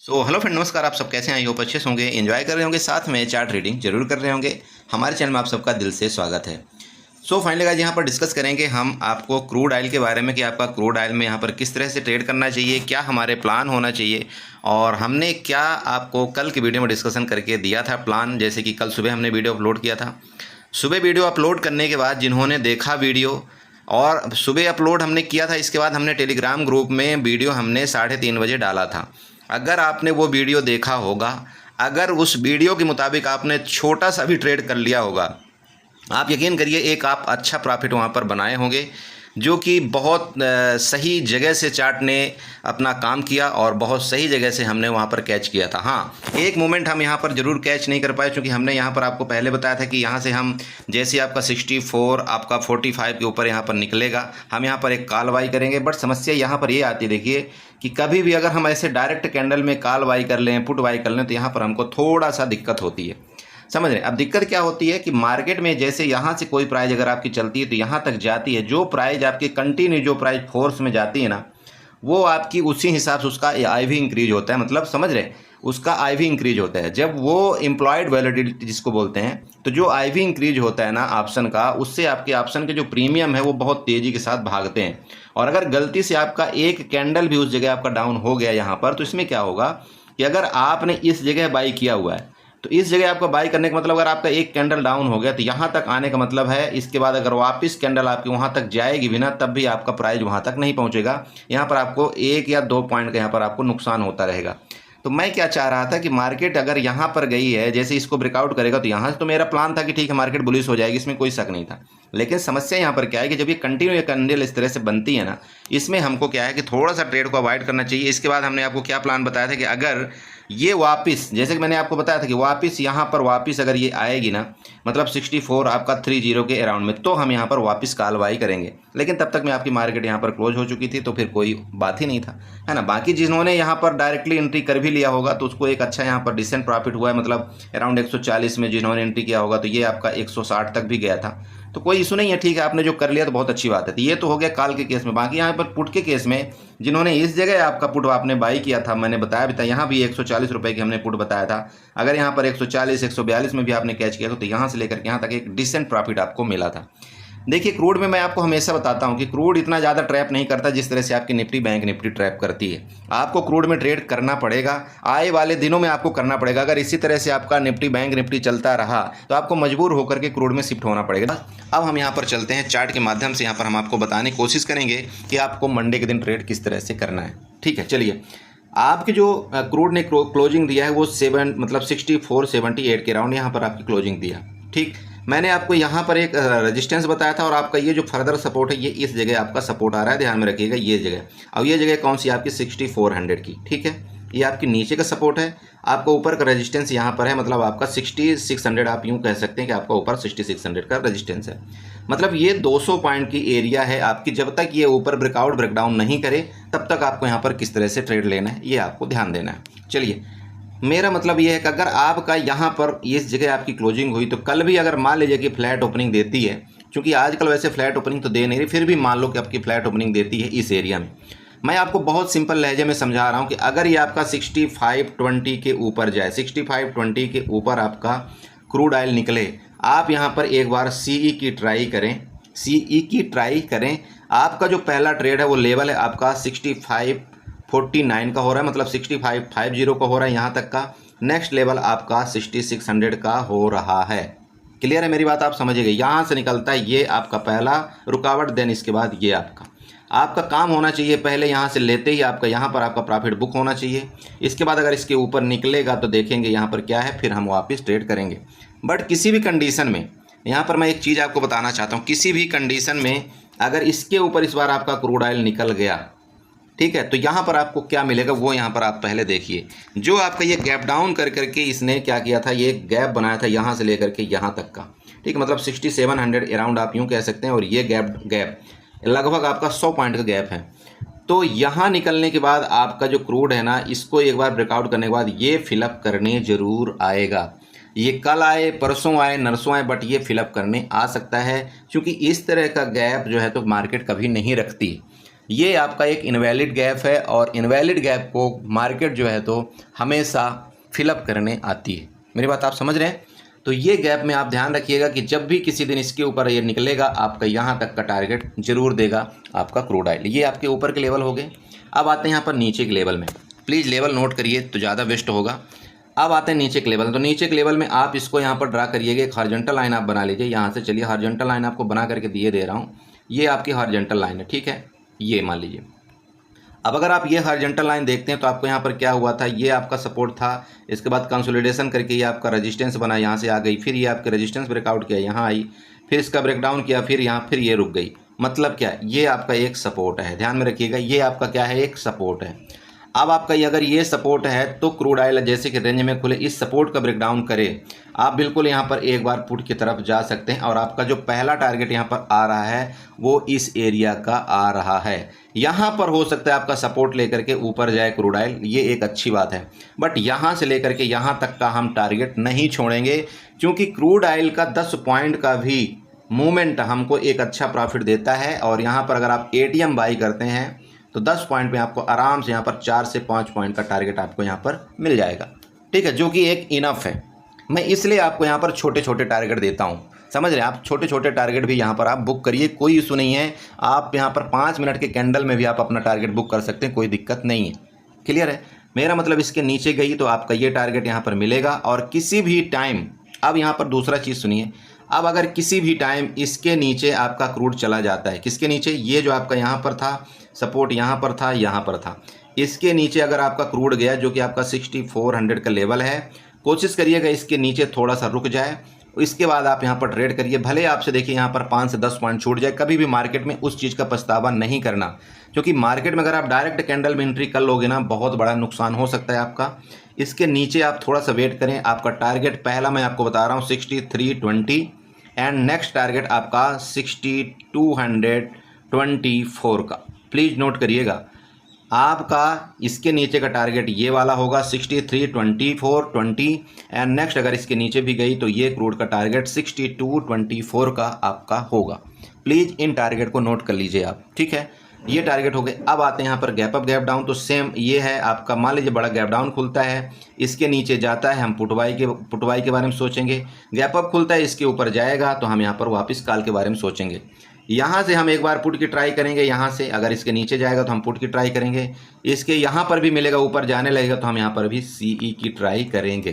Hello friend, नमस्कार। आप सब कैसे हैं? आई होप अच्छे से होंगे, एंजॉय कर रहे होंगे, साथ में चार्ट रीडिंग जरूर कर रहे होंगे। हमारे चैनल में आप सबका दिल से स्वागत है। फाइनली गाइस, यहाँ पर डिस्कस करेंगे हम आपको क्रूड ऑयल के बारे में कि आपका क्रूड ऑयल में यहाँ पर किस तरह से ट्रेड करना चाहिए, क्या हमारे प्लान होना चाहिए। और हमने क्या आपको कल की वीडियो में डिस्कशन करके दिया था प्लान, जैसे कि कल सुबह हमने वीडियो अपलोड किया था। सुबह वीडियो अपलोड करने के बाद जिन्होंने देखा वीडियो, और सुबह अपलोड हमने किया था, इसके बाद हमने टेलीग्राम ग्रुप में वीडियो हमने 3:30 बजे डाला था। अगर आपने वो वीडियो देखा होगा, अगर उस वीडियो के मुताबिक आपने छोटा सा भी ट्रेड कर लिया होगा, आप यकीन करिए एक आप अच्छा प्रॉफिट वहाँ पर बनाए होंगे, जो कि बहुत सही जगह से चार्ट ने अपना काम किया और बहुत सही जगह से हमने वहाँ पर कैच किया था। हाँ, एक मोमेंट हम यहाँ पर ज़रूर कैच नहीं कर पाए, क्योंकि हमने यहाँ पर आपको पहले बताया था कि यहाँ से हम जैसे आपका 64 आपका 45 के ऊपर यहाँ पर निकलेगा, हम यहाँ पर एक कॉल बाई करेंगे। बट समस्या यहाँ पर ये आती है, देखिए कि कभी भी अगर हम ऐसे डायरेक्ट कैंडल में कॉल बाई कर लें, पुट बाई कर लें, तो यहाँ पर हमको थोड़ा सा दिक्कत होती है। समझ रहे हैं? अब दिक्कत क्या होती है कि मार्केट में जैसे यहाँ से कोई प्राइस अगर आपकी चलती है तो यहाँ तक जाती है, जो प्राइस आपकी कंटिन्यू जो प्राइस फोर्स में जाती है ना, वो आपकी उसी हिसाब से उसका आईवी इंक्रीज होता है। मतलब समझ रहे हैं, उसका आईवी इंक्रीज होता है। जब वो एम्प्लॉयड वैलिडिटी जिसको बोलते हैं, तो जो आईवी इंक्रीज होता है ना ऑप्शन का, उससे आपके ऑप्शन के जो प्रीमियम है वो बहुत तेज़ी के साथ भागते हैं। और अगर गलती से आपका एक कैंडल भी उस जगह आपका डाउन हो गया यहाँ पर, तो इसमें क्या होगा कि अगर आपने इस जगह बाई किया हुआ है, तो इस जगह आपका बाई करने का मतलब, अगर आपका एक कैंडल डाउन हो गया तो यहाँ तक आने का मतलब है, इसके बाद अगर वापस कैंडल आपकी वहाँ तक जाएगी भी ना, तब भी आपका प्राइस वहाँ तक नहीं पहुँचेगा। यहाँ पर आपको 1 या 2 पॉइंट का यहाँ पर आपको नुकसान होता रहेगा। तो मैं क्या चाह रहा था कि मार्केट अगर यहाँ पर गई है, जैसे इसको ब्रेकआउट करेगा, तो यहाँ से तो मेरा प्लान था कि ठीक है मार्केट बुलिश हो जाएगी, इसमें कोई शक नहीं था। लेकिन समस्या यहाँ पर क्या है कि जब ये कंटिन्यू ये कैंडल इस तरह से बनती है ना, इसमें हमको क्या है कि थोड़ा सा ट्रेड को अवॉइड करना चाहिए। इसके बाद हमने आपको क्या प्लान बताया था कि अगर ये वापस, जैसे कि मैंने आपको बताया था कि वापस यहाँ पर वापस अगर ये आएगी ना, मतलब 64 आपका 30 के अराउंड में, तो हम यहाँ पर वापस कॉल बाई करेंगे। लेकिन तब तक में आपकी मार्केट यहाँ पर क्लोज हो चुकी थी, तो फिर कोई बात ही नहीं था, है ना। बाकी जिन्होंने यहाँ पर डायरेक्टली एंट्री कर भी लिया होगा, तो उसको एक अच्छा यहाँ पर डिसेंट प्रॉफिट हुआ है। मतलब अराउंड 140 में जिन्होंने एंट्री किया होगा, तो ये आपका 160 तक भी गया था, तो कोई इशू नहीं है। ठीक है, आपने जो कर लिया तो बहुत अच्छी बात है। तो ये तो हो गया कॉल के केस में। बाकी यहाँ पर पुट के केस में जिन्होंने इस जगह आपका पुट आपने बाई किया था, मैंने बताया भी था, यहाँ भी 140 रुपये की हमने पुट बताया था। अगर यहाँ पर 140 142 में भी आपने कैच किया तो यहाँ से लेकर के यहाँ तक एक डिसेंट प्रॉफिट आपको मिला था। देखिए, क्रूड में मैं आपको हमेशा बताता हूं कि क्रूड इतना ज़्यादा ट्रैप नहीं करता जिस तरह से आपकी निफ्टी बैंक निफ्टी ट्रैप करती है। आपको क्रूड में ट्रेड करना पड़ेगा, आए वाले दिनों में आपको करना पड़ेगा। अगर इसी तरह से आपका निफ्टी बैंक निफ्टी चलता रहा तो आपको मजबूर होकर के क्रूड में शिफ्ट होना पड़ेगा। अब हम यहाँ पर चलते हैं चार्ट के माध्यम से, यहाँ पर हम आपको बताने की कोशिश करेंगे कि आपको मंडे के दिन ट्रेड किस तरह से करना है। ठीक है, चलिए। आपकी जो क्रूड ने क्लोजिंग दिया है वो 64-78 के राउंड यहाँ पर आपकी क्लोजिंग दिया। ठीक, मैंने आपको यहाँ पर एक रेजिस्टेंस बताया था, और आपका ये जो फर्दर सपोर्ट है ये इस जगह आपका सपोर्ट आ रहा है, ध्यान में रखिएगा ये जगह। अब ये जगह कौन सी आपकी 6400 की, ठीक है, ये आपकी नीचे का सपोर्ट है। आपका ऊपर का रेजिस्टेंस यहाँ पर है, मतलब आपका 6600, आप यूँ कह सकते हैं कि आपका ऊपर 6600 का रेजिस्टेंस है। मतलब ये 200 पॉइंट की एरिया है आपकी। जब तक ये ऊपर ब्रेकआउट ब्रेकडाउन नहीं करे, तब तक आपको यहाँ पर किस तरह से ट्रेड लेना है ये आपको ध्यान देना है। चलिए, मेरा मतलब ये है कि अगर आपका यहाँ पर इस जगह आपकी क्लोजिंग हुई, तो कल भी अगर मान लीजिए कि फ्लैट ओपनिंग देती है, क्योंकि आजकल वैसे फ्लैट ओपनिंग तो दे नहीं रही, फिर भी मान लो कि आपकी फ्लैट ओपनिंग देती है इस एरिया में, मैं आपको बहुत सिंपल लहजे में समझा रहा हूँ कि अगर ये आपका 6520 के ऊपर जाए, 6520 के ऊपर आपका क्रूड ऑयल निकले, आप यहाँ पर एक बार सीई की ट्राई करें, सीई की ट्राई करें। आपका जो पहला ट्रेड है वो लेवल है आपका 6549 का हो रहा है, मतलब 6550 का हो रहा है यहाँ तक का। नेक्स्ट लेवल आपका 6600 का हो रहा है। क्लियर है मेरी बात? आप समझिएगा, यहाँ से निकलता है ये आपका पहला रुकावट, देन इसके बाद ये आपका काम होना चाहिए। पहले यहाँ से लेते ही आपका यहाँ पर आपका प्रॉफिट बुक होना चाहिए। इसके बाद अगर इसके ऊपर निकलेगा तो देखेंगे यहाँ पर क्या है, फिर हम वापस ट्रेड करेंगे। बट किसी भी कंडीशन में, यहाँ पर मैं एक चीज़ आपको बताना चाहता हूँ, किसी भी कंडीशन में अगर इसके ऊपर इस बार आपका क्रूड ऑयल निकल गया, ठीक है, तो यहाँ पर आपको क्या मिलेगा वो यहाँ पर आप पहले देखिए। जो आपका ये गैप डाउन कर करके इसने क्या किया था, ये गैप बनाया था यहाँ से लेकर के यहाँ तक का, ठीक है, मतलब 6700 अराउंड आप यूँ कह सकते हैं। और ये गैप लगभग आपका 100 पॉइंट का गैप है। तो यहाँ निकलने के बाद आपका जो क्रूड है ना, इसको एक बार ब्रेकआउट करने के बाद ये फिलअप करने ज़रूर आएगा। ये कल आए, परसों आए, नरसों आए, बट ये फिलअप करने आ सकता है, क्योंकि इस तरह का गैप जो है तो मार्केट कभी नहीं रखती। ये आपका एक इनवैलिड गैप है और इनवैलिड गैप को मार्केट जो है तो हमेशा फिलअप करने आती है। मेरी बात आप समझ रहे हैं? तो ये गैप में आप ध्यान रखिएगा कि जब भी किसी दिन इसके ऊपर ये निकलेगा आपका यहाँ तक का टारगेट जरूर देगा आपका क्रूड ऑयल। ये आपके ऊपर के लेवल हो गए। अब आते हैं यहाँ पर नीचे के लेवल में। प्लीज़ लेवल नोट करिए तो ज़्यादा बेस्ट होगा। अब आते हैं नीचे के लेवल। तो नीचे के लेवल में आप इसको यहाँ पर ड्रा करिएगा, एक हॉरिजॉन्टल लाइन आप बना लीजिए। यहाँ से चलिए हॉरिजॉन्टल लाइन आपको बना करके दे रहा हूँ। ये आपकी हॉरिजॉन्टल लाइन है, ठीक है, ये मान लीजिए। अब अगर आप ये हॉरिजॉन्टल लाइन देखते हैं तो आपको यहाँ पर क्या हुआ था, ये आपका सपोर्ट था, इसके बाद कंसोलिडेशन करके ये आपका रेजिस्टेंस बना, यहाँ से आ गई, फिर ये आपके रेजिस्टेंस ब्रेकआउट किया, यहाँ आई, फिर इसका ब्रेकडाउन किया, फिर यहाँ फिर ये रुक गई। मतलब क्या, ये आपका एक सपोर्ट है, ध्यान में रखिएगा, ये आपका क्या है, एक सपोर्ट है। अब आपका ये अगर ये सपोर्ट है तो क्रूड ऑयल जैसे कि रेंज में खुले इस सपोर्ट का ब्रेकडाउन करे, आप बिल्कुल यहाँ पर एक बार पुट की तरफ जा सकते हैं और आपका जो पहला टारगेट यहाँ पर आ रहा है वो इस एरिया का आ रहा है। यहाँ पर हो सकता है आपका सपोर्ट लेकर के ऊपर जाए क्रूड ऑयल, ये एक अच्छी बात है, बट यहाँ से लेकर के यहाँ तक का हम टारगेट नहीं छोड़ेंगे, क्योंकि क्रूड ऑयल का 10 पॉइंट का भी मूवमेंट हमको एक अच्छा प्रॉफिट देता है। और यहाँ पर अगर आप एटीएम बाई करते हैं तो 10 पॉइंट में आपको आराम से यहाँ पर 4 से 5 पॉइंट का टारगेट आपको यहाँ पर मिल जाएगा, ठीक है, जो कि एक इनफ है। मैं इसलिए आपको यहाँ पर छोटे छोटे टारगेट देता हूँ, समझ रहे हैं आप, छोटे छोटे टारगेट भी यहाँ पर आप बुक करिए, कोई इशू नहीं है। आप यहाँ पर 5 मिनट के कैंडल में भी आप अपना टारगेट बुक कर सकते हैं, कोई दिक्कत नहीं है। क्लियर है? मेरा मतलब इसके नीचे गई तो आपका ये टारगेट यहाँ पर मिलेगा। और किसी भी टाइम, अब यहाँ पर दूसरा चीज़ सुनिए, अब अगर किसी भी टाइम इसके नीचे आपका क्रूड चला जाता है, किसके नीचे, ये जो आपका यहाँ पर था सपोर्ट, यहाँ पर था, यहाँ पर था, इसके नीचे अगर आपका क्रूड गया जो कि आपका 6400 का लेवल है, कोशिश करिएगा इसके नीचे थोड़ा सा रुक जाए, इसके बाद आप यहाँ पर ट्रेड करिए। भले आपसे देखिए यहाँ पर 5 से 10 पॉइंट छूट जाए, कभी भी मार्केट में उस चीज़ का पछतावा नहीं करना, क्योंकि मार्केट में अगर आप डायरेक्ट कैंडल में एंट्री कर लोगे ना, बहुत बड़ा नुकसान हो सकता है आपका। इसके नीचे आप थोड़ा सा वेट करें। आपका टारगेट पहला मैं आपको बता रहा हूँ 6320 एंड नेक्स्ट टारगेट आपका 6224 का, प्लीज़ नोट करिएगा। आपका इसके नीचे का टारगेट ये वाला होगा 632420 एंड नेक्स्ट अगर इसके नीचे भी गई तो ये क्रूड का टारगेट 6224 का आपका होगा। प्लीज़ इन टारगेट को नोट कर लीजिए आप, ठीक है, ये टारगेट हो गए। अब आते हैं यहाँ पर गैप अप गैप डाउन। तो सेम ये है आपका, मान लीजिए बड़ा गैप डाउन खुलता है, इसके नीचे जाता है, हम पुटवाई के बारे में सोचेंगे। गैप अप खुलता है, इसके ऊपर जाएगा तो हम यहाँ पर वापस कॉल के बारे में सोचेंगे। यहाँ से हम एक बार पुट की ट्राई करेंगे, यहाँ से अगर इसके नीचे जाएगा तो हम पुट की ट्राई करेंगे, इसके यहाँ पर भी मिलेगा, ऊपर जाने लगेगा तो हम यहाँ पर भी सीई की ट्राई करेंगे।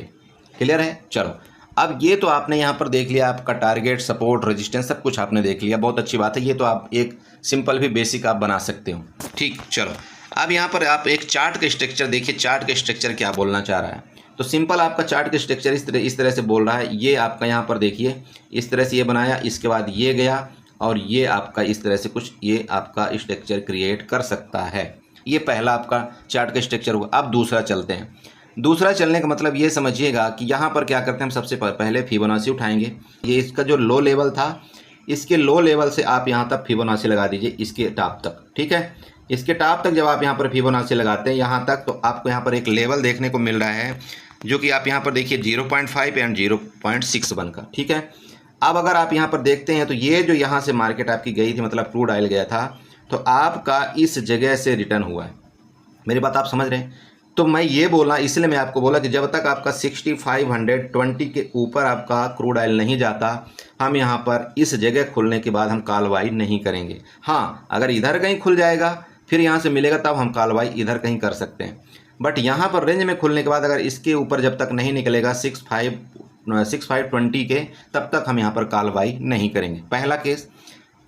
क्लियर है? चलो, अब ये तो आपने यहाँ पर देख लिया, आपका टारगेट, सपोर्ट, रेजिस्टेंस सब कुछ आपने देख लिया, बहुत अच्छी बात है। ये तो आप एक सिंपल भी बेसिक आप बना सकते हो, ठीक। चलो, अब यहाँ पर आप एक चार्ट का स्ट्रक्चर देखिए, चार्ट का स्ट्रक्चर क्या बोलना चाह रहा है। तो सिंपल आपका चार्ट का स्ट्रक्चर इस तरह से बोल रहा है। ये आपका यहाँ पर देखिए, इस तरह से ये बनाया, इसके बाद ये गया और ये आपका इस तरह से कुछ ये आपका स्ट्रक्चर क्रिएट कर सकता है। ये पहला आपका चार्ट का स्ट्रक्चर हुआ। अब दूसरा चलते हैं। दूसरा चलने का मतलब ये समझिएगा कि यहाँ पर क्या करते हैं हम, सबसे पहले फिबोनाची उठाएंगे। ये इसका जो लो लेवल था, इसके लो लेवल से आप यहाँ तक फिबोनाची लगा दीजिए, इसके टॉप तक, ठीक है। इसके टॉप तक जब आप यहाँ पर फिबोनाची लगाते हैं यहाँ तक, तो आपको यहाँ पर एक लेवल देखने को मिल रहा है जो कि आप यहाँ पर देखिए 0.5 एंड 0.61 का, ठीक है। अब अगर आप यहाँ पर देखते हैं तो ये जो यहाँ से मार्केट आपकी गई थी, मतलब क्रूड ऑयल गया था, तो आपका इस जगह से रिटर्न हुआ है। मेरी बात आप समझ रहे हैं? तो मैं ये बोला, इसलिए मैं आपको बोला कि जब तक आपका 6520 के ऊपर आपका क्रूड ऑयल नहीं जाता, हम यहाँ पर इस जगह खुलने के बाद हम कॉल नहीं करेंगे। हाँ, अगर इधर कहीं खुल जाएगा फिर यहाँ से मिलेगा तब हम कॉल इधर कहीं कर सकते हैं, बट यहाँ पर रेंज में खुलने के बाद अगर इसके ऊपर जब तक नहीं निकलेगा 6520 के, तब तक हम यहाँ पर कॉल नहीं करेंगे। पहला केस।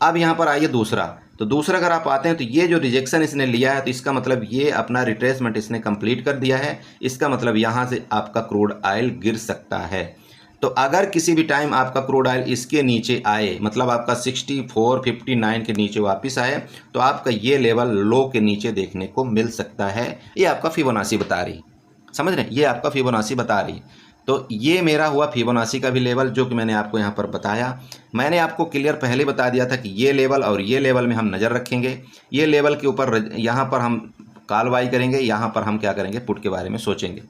अब यहाँ पर आइए दूसरा। तो दूसरा अगर आप आते हैं तो ये जो रिजेक्शन इसने लिया है, तो इसका मतलब ये अपना रिट्रेसमेंट इसने कंप्लीट कर दिया है। इसका मतलब यहाँ से आपका क्रूड ऑयल गिर सकता है। तो अगर किसी भी टाइम आपका क्रूड ऑयल इसके नीचे आए, मतलब आपका 6459 के नीचे वापस आए, तो आपका ये लेवल लो के नीचे देखने को मिल सकता है। ये आपका फिबोनाची बता रही, समझ रहे हैं? ये आपका फिबोनाची बता रही। तो ये मेरा हुआ फिबोनाची का भी लेवल, जो कि मैंने आपको यहाँ पर बताया। मैंने आपको क्लियर पहले बता दिया था कि ये लेवल और ये लेवल में हम नज़र रखेंगे। ये लेवल के ऊपर यहाँ पर हम कॉल बाई करेंगे, यहाँ पर हम क्या करेंगे, पुट के बारे में सोचेंगे।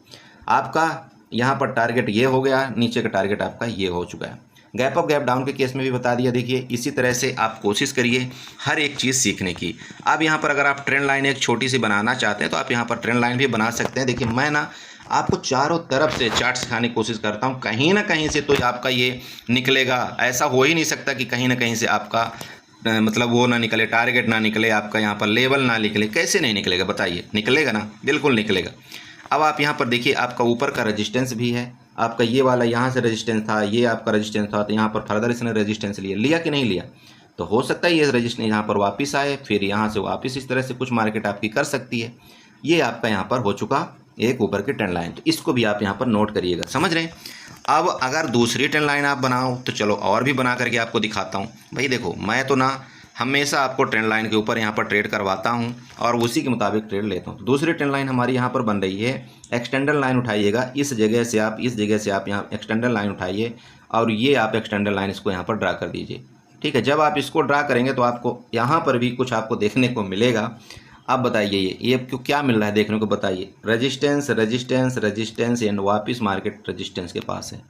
आपका यहाँ पर टारगेट ये हो गया, नीचे का टारगेट आपका ये हो चुका है। गैप अप गैप डाउन के केस में भी बता दिया। देखिए इसी तरह से आप कोशिश करिए हर एक चीज़ सीखने की। अब यहाँ पर अगर आप ट्रेंड लाइन एक छोटी सी बनाना चाहते हैं तो आप यहाँ पर ट्रेंड लाइन भी बना सकते हैं। देखिए मैं ना आपको चारों तरफ से चार्ट सिखाने की कोशिश करता हूँ, कहीं ना कहीं से तो आपका ये निकलेगा। ऐसा हो ही नहीं सकता कि कहीं ना कहीं से आपका मतलब वो ना निकले, टारगेट ना निकले, आपका यहाँ पर लेवल ना निकले। कैसे नहीं निकलेगा बताइए? निकलेगा ना, बिल्कुल निकलेगा। अब आप यहाँ पर देखिए आपका ऊपर का रेजिस्टेंस भी है, आपका ये वाला यहाँ से रेजिस्टेंस था, ये आपका रेजिस्टेंस था, तो यहाँ पर फर्दर इसने रेजिस्टेंस लिया कि नहीं लिया? तो हो सकता है ये रेजिस्टेंस यहाँ पर वापस आए, फिर यहाँ से वापस इस तरह से कुछ मार्केट आपकी कर सकती है। ये आपका यहाँ पर हो चुका एक ऊपर की ट्रेंड लाइन, तो इसको भी आप यहाँ पर नोट करिएगा, समझ रहे हैं? अब अगर दूसरी ट्रेंड लाइन आप बनाओ तो चलो और भी बना करके आपको दिखाता हूँ। भाई देखो मैं तो ना हमेशा आपको ट्रेंड लाइन के ऊपर यहाँ पर ट्रेड करवाता हूँ और उसी के मुताबिक ट्रेड लेता हूँ। तो दूसरी ट्रेंड लाइन हमारी यहाँ पर बन रही है, एक्सटेंडर लाइन उठाइएगा, इस जगह से आप इस जगह से आप यहाँ एक्सटेंडर लाइन उठाइए और ये आप एक्सटेंडर लाइन इसको यहाँ पर ड्रा कर दीजिए। ठीक है, जब आप इसको ड्रा करेंगे तो आपको यहाँ पर भी कुछ आपको देखने को मिलेगा। अब बताइए ये क्यों क्या मिल रहा है देखने को? बताइए रेजिस्टेंस रेजिस्टेंस रेजिस्टेंस एंड वापस मार्केट रेजिस्टेंस के पास है।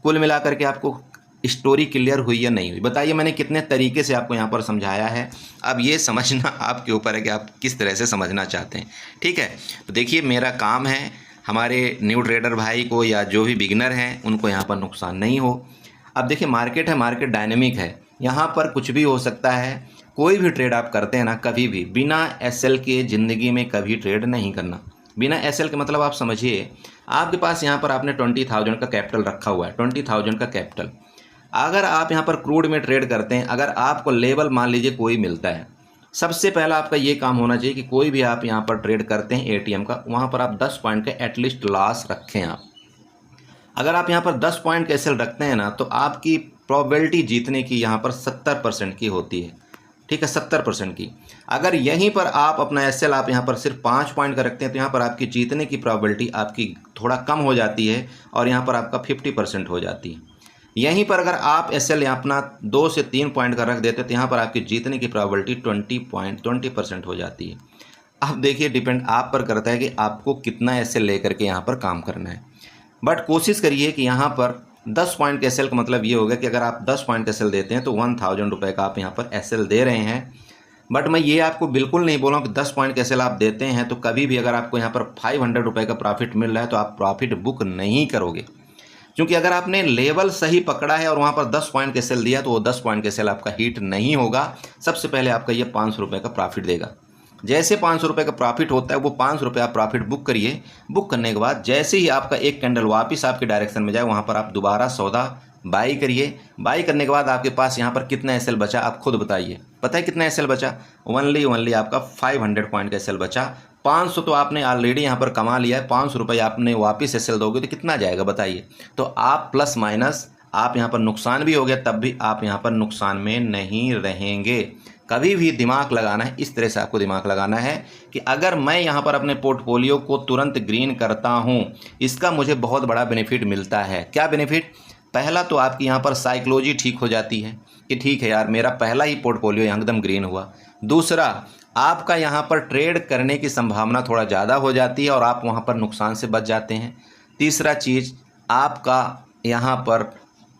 कुल मिलाकर के आपको स्टोरी क्लियर हुई या नहीं हुई? बताइए मैंने कितने तरीके से आपको यहाँ पर समझाया है। अब ये समझना आपके ऊपर है कि आप किस तरह से समझना चाहते हैं। ठीक है, तो देखिए मेरा काम है हमारे न्यू ट्रेडर भाई को या जो भी बिगिनर हैं उनको यहाँ पर नुकसान नहीं हो। अब देखिए मार्केट है, मार्केट डायनेमिक है, यहाँ पर कुछ भी हो सकता है। कोई भी ट्रेड आप करते हैं ना, कभी भी बिना एसएल के ज़िंदगी में कभी ट्रेड नहीं करना। बिना एसएल के मतलब आप समझिए आपके पास यहाँ पर आपने 20,000 का कैपिटल रखा हुआ है, 20,000 का कैपिटल। अगर आप यहाँ पर क्रूड में ट्रेड करते हैं, अगर आपको लेवल मान लीजिए कोई मिलता है, सबसे पहला आपका ये काम होना चाहिए कि कोई भी आप यहाँ पर ट्रेड करते हैं एटीएम का, वहाँ पर आप 10 पॉइंट का एटलीस्ट लॉस रखें। आप अगर आप यहाँ पर 10 पॉइंट का एसएल रखते हैं ना तो आपकी प्रोबेबिलिटी जीतने की यहाँ पर 70% की होती है। ठीक है, 70% की। अगर यहीं पर आप अपना एसएल आप यहाँ पर सिर्फ 5 पॉइंट का रखते हैं तो यहाँ पर आपकी जीतने की प्रोबेबिलिटी आपकी थोड़ा कम हो जाती है और यहाँ पर आपका 50% हो जाती है। यहीं पर अगर आप एसएल अपना 2 से 3 पॉइंट का रख देते तो यहाँ पर आपकी जीतने की प्रोबेबिलिटी 20% हो जाती है। अब देखिए डिपेंड आप पर करता है कि आपको कितना एसएल लेकर के यहाँ पर काम करना है। बट कोशिश करिए कि यहाँ पर 10 पॉइंट के एसएल का मतलब ये होगा कि अगर आप 10 पॉइंट का एसएल देते हैं तो 1,000 रुपये का आप यहाँ पर एसएल दे रहे हैं। बट मैं ये आपको बिल्कुल नहीं बोल रहा हूँ कि 10 पॉइंट का एसएल आप देते हैं तो कभी भी अगर आपको यहाँ पर 500 रुपये का प्रॉफिट मिल रहा है तो आप प्रॉफिट बुक नहीं करोगे। क्योंकि अगर आपने लेवल सही पकड़ा है और वहाँ पर 10 पॉइंट का सेल दिया तो वो 10 पॉइंट का सेल आपका हिट नहीं होगा। सबसे पहले आपका ये 500 रुपये का प्रॉफिट देगा। जैसे 500 रुपये का प्रॉफिट होता है वो 500 रुपये आप प्रॉफिट बुक करिए। बुक करने के बाद जैसे ही आपका एक कैंडल वापस आपके डायरेक्शन में जाए वहाँ पर आप दोबारा सौदा बाई करिए। बाई करने के बाद आपके पास यहाँ पर कितना एसएल बचा आप खुद बताइए। पता है कितना एसएल बचा? ओनली आपका 500 पॉइंट का एसएल बचा। 500 तो आपने ऑलरेडी यहाँ पर कमा लिया है, 500 रुपये आपने वापस एसएल दोगे तो कितना जाएगा बताइए? तो आप प्लस माइनस आप यहाँ पर नुकसान भी हो गया तब भी आप यहाँ पर नुकसान में नहीं रहेंगे। कभी भी दिमाग लगाना है, इस तरह से आपको दिमाग लगाना है कि अगर मैं यहाँ पर अपने पोर्टफोलियो को तुरंत ग्रीन करता हूँ इसका मुझे बहुत बड़ा बेनिफिट मिलता है। क्या बेनिफिट? पहला तो आपकी यहाँ पर साइकोलॉजी ठीक हो जाती है कि ठीक है यार मेरा पहला ही पोर्टफोलियो एकदम ग्रीन हुआ। दूसरा आपका यहाँ पर ट्रेड करने की संभावना थोड़ा ज़्यादा हो जाती है और आप वहाँ पर नुकसान से बच जाते हैं। तीसरा चीज़ आपका यहाँ पर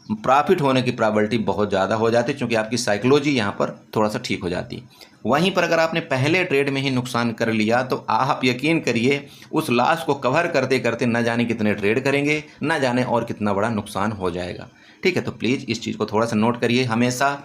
प्रॉफिट होने की प्रोबेबिलिटी बहुत ज़्यादा हो जाती है क्योंकि आपकी साइकोलॉजी यहाँ पर थोड़ा सा ठीक हो जाती है। वहीं पर अगर आपने पहले ट्रेड में ही नुकसान कर लिया तो आप यकीन करिए उस लॉस को कवर करते करते न जाने कितने ट्रेड करेंगे, न जाने और कितना बड़ा नुकसान हो जाएगा। ठीक है, तो प्लीज़ इस चीज़ को थोड़ा सा नोट करिए। हमेशा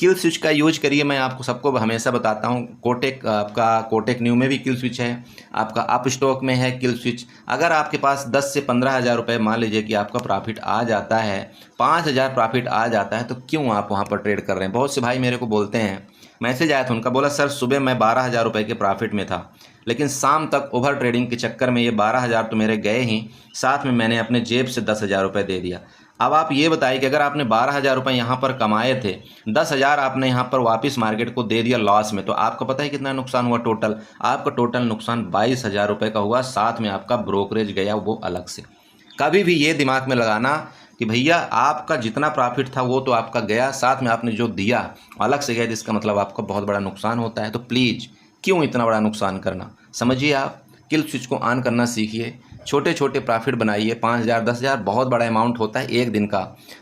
किल स्विच का यूज करिए। मैं आपको सबको हमेशा बताता हूँ कोटेक न्यू में भी किल स्विच है, आपका अप स्टॉक में है किल स्विच। अगर आपके पास 10 से 15,000 रुपये मान लीजिए कि आपका प्रॉफिट आ जाता है, 5,000 प्रॉफिट आ जाता है तो क्यों आप वहाँ पर ट्रेड कर रहे हैं? बहुत से भाई मेरे को बोलते हैं, मैसेज आया था उनका, बोला सर सुबह मैं 12,000 रुपये के प्रॉफिट में था लेकिन शाम तक ओवर ट्रेडिंग के चक्कर में ये 12,000 तो मेरे गए ही, साथ में मैंने अपने जेब से 10,000 रुपये दे दिया। अब आप ये बताइए कि अगर आपने 12,000 रुपये यहाँ पर कमाए थे, 10,000 आपने यहाँ पर वापस मार्केट को दे दिया लॉस में, तो आपका पता है कितना नुकसान हुआ? टोटल आपका टोटल नुकसान 22,000 रुपये का हुआ, साथ में आपका ब्रोकरेज गया वो अलग से। कभी भी ये दिमाग में लगाना कि भैया आपका जितना प्रॉफिट था वो तो आपका गया, साथ में आपने जो दिया अलग से गया, जिसका मतलब आपका बहुत बड़ा नुकसान होता है। तो प्लीज़ क्यों इतना बड़ा नुकसान करना? समझिए, आप किल स्विच को ऑन करना सीखिए। छोटे छोटे प्रॉफिट बनाइए। 5,000 10,000 बहुत बड़ा अमाउंट होता है एक दिन का।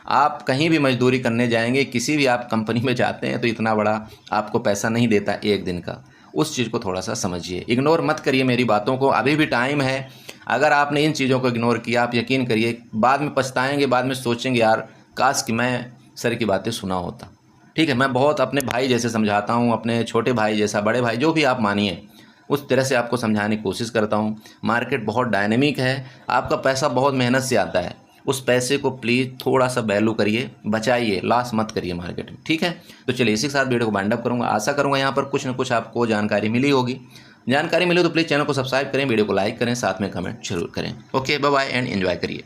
आप कहीं भी मजदूरी करने जाएंगे, किसी भी आप कंपनी में जाते हैं तो इतना बड़ा आपको पैसा नहीं देता एक दिन का। उस चीज़ को थोड़ा सा समझिए, इग्नोर मत करिए मेरी बातों को, अभी भी टाइम है। अगर आपने इन चीज़ों को इग्नोर किया, आप यकीन करिए बाद में पछताएंगे, बाद में सोचेंगे यार काश कि मैं सर की बातें सुना होता। ठीक है, मैं बहुत अपने भाई जैसे समझाता हूँ, अपने छोटे भाई जैसा, बड़े भाई जो भी आप मानिए, उस तरह से आपको समझाने की कोशिश करता हूँ। मार्केट बहुत डायनेमिक है, आपका पैसा बहुत मेहनत से आता है, उस पैसे को प्लीज़ थोड़ा सा वैल्यू करिए, बचाइए, लॉस मत करिए मार्केट में। ठीक है, तो चलिए इसी के साथ वीडियो को वाइंड अप करूँगा। आशा करूँगा यहाँ पर कुछ ना कुछ आपको जानकारी मिली होगी। जानकारी मिली तो प्लीज़ चैनल को सब्सक्राइब करें, वीडियो को लाइक करें, साथ में कमेंट जरूर करें। Okay, bye bye and enjoy करिए।